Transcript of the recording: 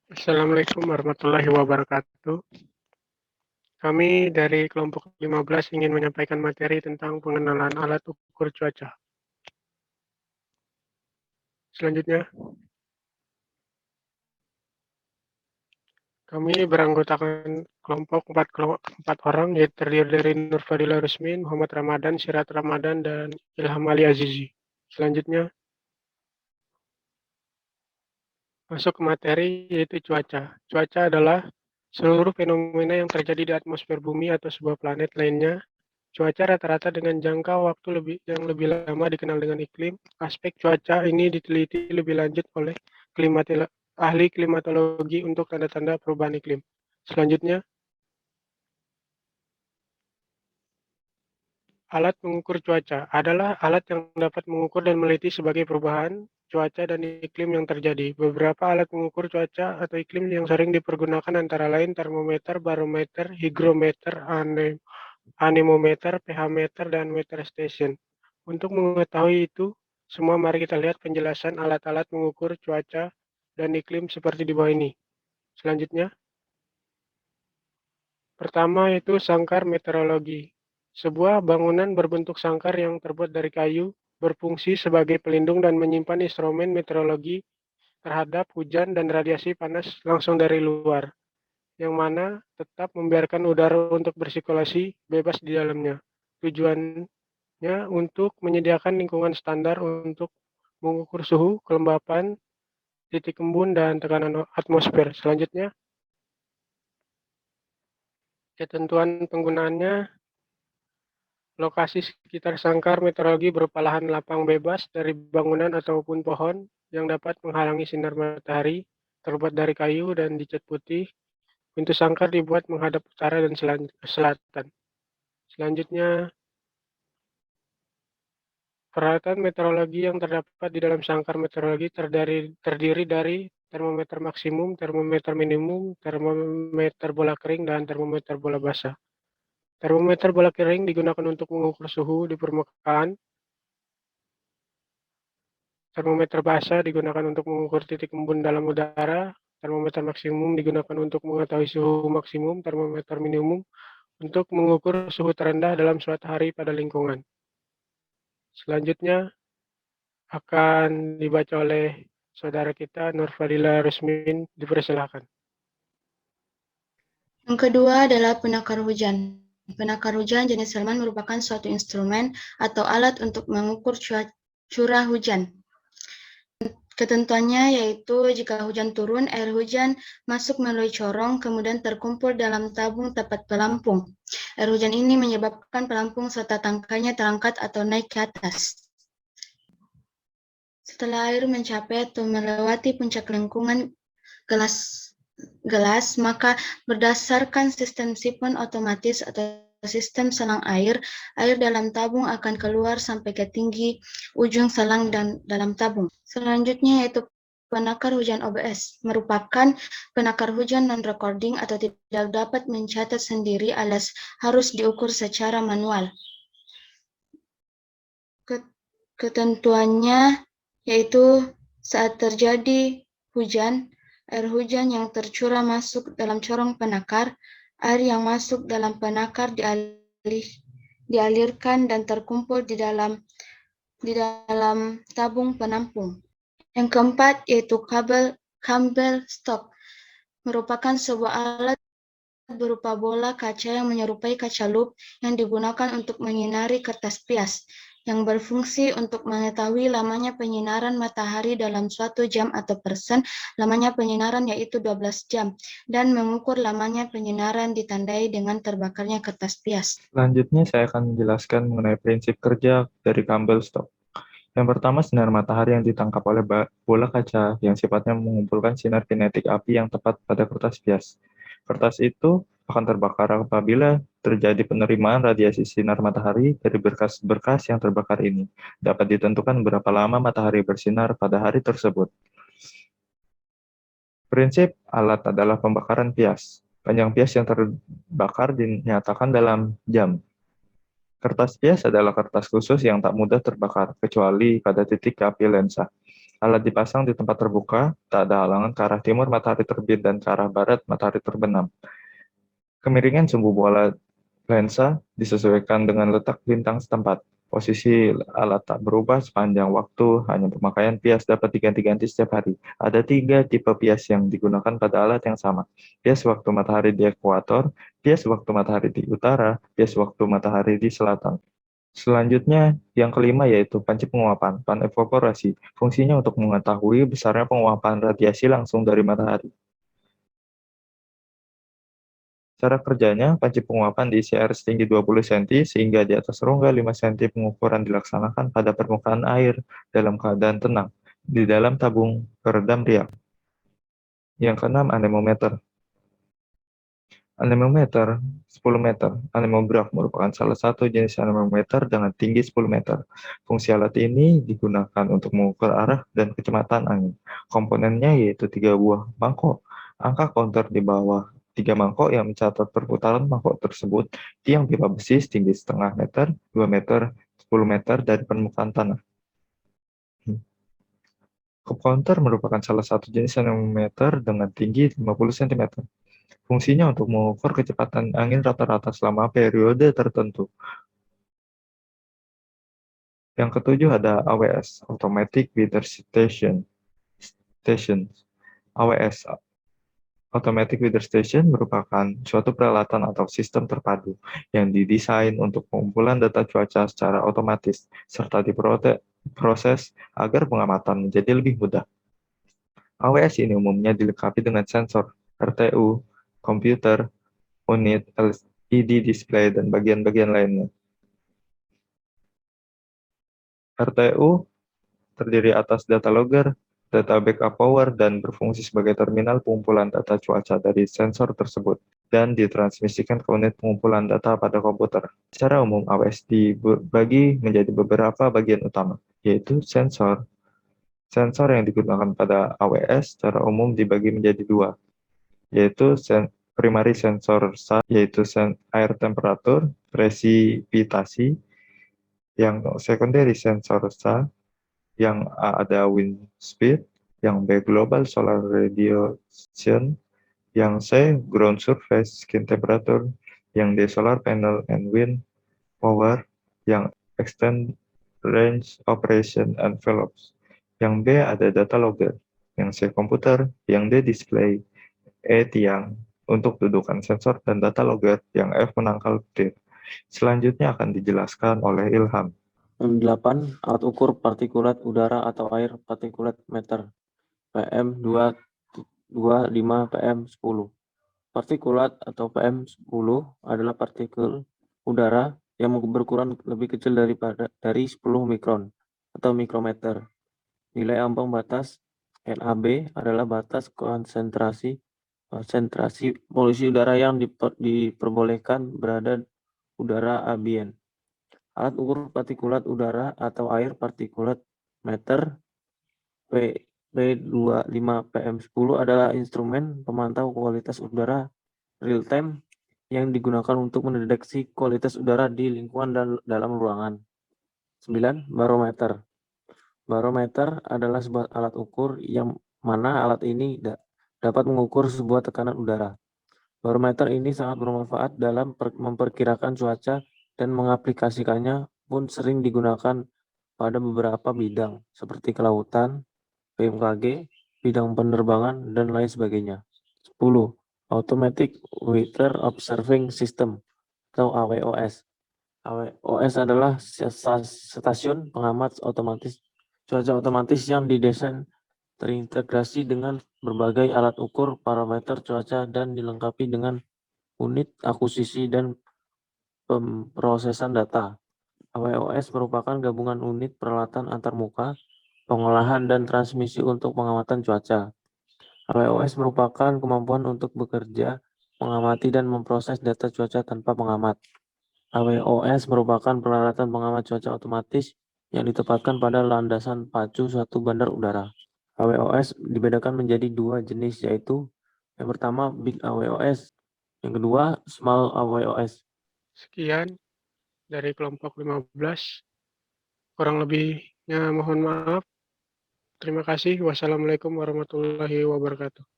Assalamualaikum warahmatullahi wabarakatuh. Kami dari kelompok 15 ingin menyampaikan materi tentang pengenalan alat ukur cuaca. Selanjutnya, kami beranggotakan kelompok 4 orang, yaitu terdiri dari Nur Fadila Rusmin, Muhammad Ramadan, Sirat Ramadan, dan Ilham Ali Azizi. Selanjutnya, masuk ke materi, yaitu cuaca. Cuaca adalah seluruh fenomena yang terjadi di atmosfer bumi atau sebuah planet lainnya. Cuaca rata-rata dengan jangka waktu yang lebih lama dikenal dengan iklim. Aspek cuaca ini diteliti lebih lanjut oleh ahli klimatologi untuk tanda-tanda perubahan iklim. Selanjutnya, alat mengukur cuaca adalah alat yang dapat mengukur dan meliti sebagai perubahan cuaca dan iklim yang terjadi. Beberapa alat mengukur cuaca atau iklim yang sering dipergunakan antara lain termometer, barometer, hygrometer, anemometer, pH meter, dan meter station. Untuk mengetahui itu, semua mari kita lihat penjelasan alat-alat mengukur cuaca dan iklim seperti di bawah ini. Selanjutnya, pertama yaitu sangkar meteorologi. Sebuah bangunan berbentuk sangkar yang terbuat dari kayu berfungsi sebagai pelindung dan menyimpan instrumen meteorologi terhadap hujan dan radiasi panas langsung dari luar, yang mana tetap membiarkan udara untuk bersirkulasi bebas di dalamnya. Tujuannya untuk menyediakan lingkungan standar untuk mengukur suhu, kelembapan, titik embun, dan tekanan atmosfer. Selanjutnya, ketentuan penggunaannya, lokasi sekitar sangkar meteorologi berupa lahan lapang bebas dari bangunan ataupun pohon yang dapat menghalangi sinar matahari, terbuat dari kayu dan dicat putih. Pintu sangkar dibuat menghadap utara dan selatan. Selanjutnya, peralatan meteorologi yang terdapat di dalam sangkar meteorologi terdiri dari termometer maksimum, termometer minimum, termometer bola kering, dan termometer bola basah. Termometer bola kering digunakan untuk mengukur suhu di permukaan. Termometer basah digunakan untuk mengukur titik embun dalam udara. Termometer maksimum digunakan untuk mengetahui suhu maksimum. Termometer minimum untuk mengukur suhu terendah dalam suatu hari pada lingkungan. Selanjutnya akan dibaca oleh saudara kita Nur Fadila Rusmin. Dipersilakan. Yang kedua adalah penakar hujan. Penakar hujan jenis Salman merupakan suatu instrumen atau alat untuk mengukur curah hujan. Ketentuannya yaitu jika hujan turun, air hujan masuk melalui corong, kemudian terkumpul dalam tabung tepat pelampung. Air hujan ini menyebabkan pelampung serta tangkainya terangkat atau naik ke atas. Setelah air mencapai atau melewati puncak lingkungan gelas, maka berdasarkan sistem sifon otomatis atau sistem selang air dalam tabung akan keluar sampai ke tinggi ujung selang dan dalam tabung. Selanjutnya yaitu penakar hujan OBS, merupakan penakar hujan non-recording atau tidak dapat mencatat sendiri alias harus diukur secara manual. Ketentuannya yaitu saat terjadi hujan, air hujan yang tercurah masuk dalam corong penakar, air yang masuk dalam penakar dialirkan dan terkumpul di dalam tabung penampung. Yang keempat yaitu kabel stop, merupakan sebuah alat berupa bola kaca yang menyerupai kaca lup yang digunakan untuk menyinari kertas pias, yang berfungsi untuk mengetahui lamanya penyinaran matahari dalam suatu jam atau persen lamanya penyinaran yaitu 12 jam, dan mengukur lamanya penyinaran ditandai dengan terbakarnya kertas pias. Selanjutnya saya akan menjelaskan mengenai prinsip kerja dari kabel stop. Yang pertama, sinar matahari yang ditangkap oleh bola kaca yang sifatnya mengumpulkan sinar kinetik api yang tepat pada kertas pias. Kertas itu akan terbakar apabila terjadi penerimaan radiasi sinar matahari dari berkas-berkas yang terbakar ini. Dapat ditentukan berapa lama matahari bersinar pada hari tersebut. Prinsip alat adalah pembakaran pias. Panjang pias yang terbakar dinyatakan dalam jam. Kertas pias adalah kertas khusus yang tak mudah terbakar, kecuali pada titik api lensa. Alat dipasang di tempat terbuka, tak ada halangan ke arah timur matahari terbit dan ke arah barat matahari terbenam. Kemiringan sumbu bola lensa disesuaikan dengan letak bintang setempat. Posisi alat tak berubah sepanjang waktu, hanya pemakaian pias dapat diganti-ganti setiap hari. Ada 3 tipe pias yang digunakan pada alat yang sama. Pias waktu matahari di ekuator, pias waktu matahari di utara, pias waktu matahari di selatan. Selanjutnya, yang kelima yaitu panci penguapan, pan-evaporasi. Fungsinya untuk mengetahui besarnya penguapan radiasi langsung dari matahari. Cara kerjanya, panci penguapan diisi air setinggi 20 cm sehingga di atas rongga 5 cm pengukuran dilaksanakan pada permukaan air dalam keadaan tenang di dalam tabung peredam riak. Yang keenam, anemometer. Anemometer 10 meter. Anemograf merupakan salah satu jenis anemometer dengan tinggi 10 meter. Fungsi alat ini digunakan untuk mengukur arah dan kecepatan angin. Komponennya yaitu 3 buah mangkok. Angka counter di bawah 3 mangkok yang mencatat perputaran mangkok tersebut. Tiang pipa besi setinggi setengah meter, 2 meter, 10 meter dari permukaan tanah. Cup counter merupakan salah satu jenis anemometer dengan tinggi 50 cm. Fungsinya untuk mengukur kecepatan angin rata-rata selama periode tertentu. Yang ketujuh ada AWS, Automatic Weather Station. AWS, Automatic Weather Station merupakan suatu peralatan atau sistem terpadu yang didesain untuk pengumpulan data cuaca secara otomatis, serta diproses agar pengamatan menjadi lebih mudah. AWS ini umumnya dilengkapi dengan sensor, RTU, komputer, unit, LCD display, dan bagian-bagian lainnya. RTU terdiri atas data logger, data backup power, dan berfungsi sebagai terminal pengumpulan data cuaca dari sensor tersebut dan ditransmisikan ke unit pengumpulan data pada komputer. Secara umum, AWS dibagi menjadi beberapa bagian utama, yaitu sensor. Sensor yang digunakan pada AWS secara umum dibagi menjadi 2, yaitu primary sensor yaitu air temperatur, presipitasi, yang secondary sensor yang A ada wind speed, yang B global solar radiation, yang C ground surface skin temperature, yang D solar panel and wind power, yang extend range operation envelopes, yang B ada data logger, yang C komputer, yang D display, E tiang untuk dudukan sensor dan data logger, yang F menangkal petir. Selanjutnya akan dijelaskan oleh Ilham. 8. Alat ukur partikulat udara atau air partikulat meter PM225 PM10. Partikulat atau PM10 adalah partikel udara yang berukuran lebih kecil dari 10 mikron atau mikrometer. Nilai ambang batas NAB adalah batas konsentrasi polusi udara yang diperbolehkan berada udara ambien. Alat ukur partikulat udara atau air partikulat meter P25 PM10 adalah instrumen pemantau kualitas udara real time yang digunakan untuk mendeteksi kualitas udara di lingkungan dan dalam ruangan. 9. Barometer. Barometer adalah sebuah alat ukur yang mana alat ini dapat mengukur sebuah tekanan udara. Barometer ini sangat bermanfaat dalam memperkirakan cuaca dan mengaplikasikannya pun sering digunakan pada beberapa bidang seperti kelautan, BMKG, bidang penerbangan, dan lain sebagainya. 10. Automatic Weather Observing System atau AWOS. AWOS adalah stasiun pengamat otomatis cuaca otomatis yang didesain terintegrasi dengan berbagai alat ukur parameter cuaca dan dilengkapi dengan unit akuisisi dan pemrosesan data. AWOS merupakan gabungan unit peralatan antarmuka, pengolahan dan transmisi untuk pengamatan cuaca. AWOS merupakan kemampuan untuk bekerja, mengamati dan memproses data cuaca tanpa pengamat. AWOS merupakan peralatan pengamat cuaca otomatis yang ditempatkan pada landasan pacu suatu bandar udara. AWOS dibedakan menjadi 2 jenis, yaitu yang pertama Big AWOS, yang kedua Small AWOS. Sekian dari kelompok 15. Kurang lebihnya mohon maaf. Terima kasih. Wassalamualaikum warahmatullahi wabarakatuh.